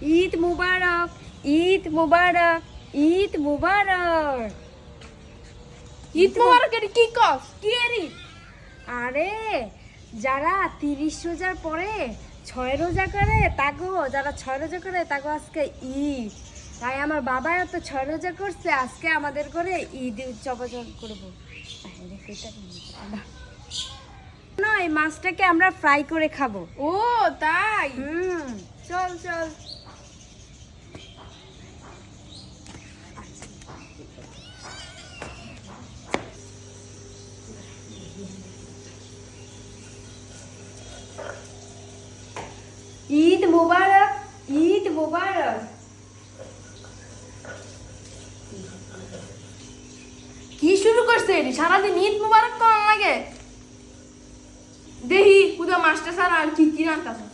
ঈদ মুবারক, ঈদ মুবারক, ঈদ মুবারক। ঈদ মুবারক এর কি কস কি এরি? আরে যারা 30 রোজার পরে 6 রোজা করে তাগো, যারা 6 রোজা করে তাগো আজকে ঈদ। তাই আমার বাবা তো 6 রোজা করছে, আজকে আমাদের করে ঈদ উদযাপন করবো। না, এই মাছটাকে আমরা ফ্রাই করে খাবো। ও তাই, চল চল। ঈদ মুবারক, ঈদ মুবারক। কি শুরু করছে এটি? সারাদিন ঈদ মুবারক কোন লাগে? দেহি পুরো মাছটা সারা আর কি কি রান্তাছে।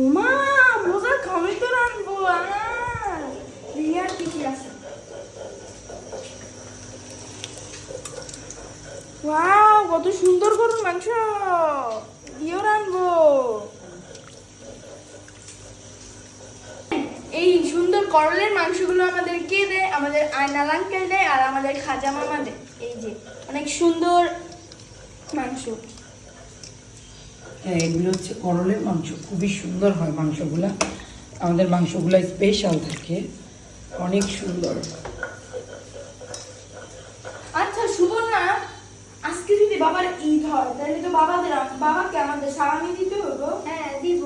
উমা মজা খামি তো রানবো। আর কি কি আছে? ওয়াও, কত সুন্দর গরুর মাংস। দিও রানবো। এই সুন্দর করলের মাংসগুলো আমাদের কে দেয়? আমাদের আয়নাল আঙ্কেল দেয় আর আমাদের খাজা মামা দেয়। এই যে অনেক সুন্দর মাংস। হ্যাঁ, এগুলো হচ্ছে করলের মাংস, খুবই সুন্দর হয় মাংসগুলা। আমাদের মাংসগুলা স্পেশাল থাকে, অনেক সুন্দর। আচ্ছা সুবর্ণা, আজকে যদি বাবার ঈদ হয় তাহলে তো বাবাকে আমাদের সালামি দিতে হবে। হ্যাঁ দিব।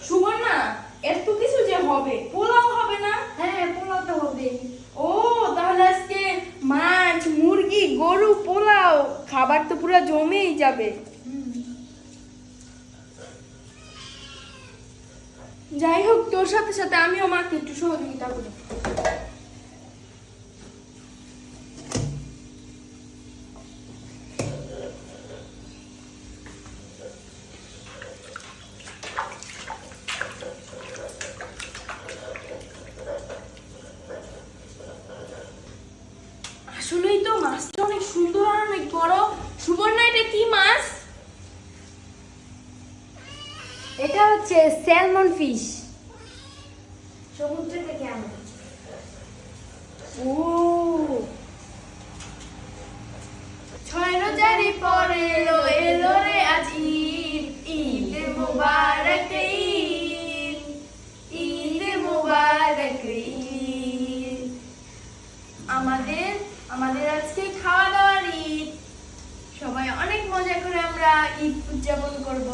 সুবর্ণা, এত কিছু যে হবে, পোলাও হবে না? হ্যাঁ পোলাও তো হবে। ও তাহলে আজকে মাছ, মুরগি, গরু, পোলাও, খাবার তো পুরো জমেই যাবে। যাই হোক, তোর সাথে সাথে আমিও মাকে একটু সহযোগিতা করি। আসলেই তো মাছটা অনেক সুন্দর আর অনেক বড়। সুবর্ণা, এটা কি মাছ? এটা হচ্ছে স্যালমন ফিশ, সমুদ্র থেকে আনা। ও 6 রোজারি পরে এলো এলো রে আজ ঈদ। ঈদ মুবারক ঈদ, ঈদ মুবারক ঈদ। আমাদের আজকে খাওয়া দাওয়ার ঈদ। সবাই অনেক মজা করে আমরা ঈদ উদযাপন করব।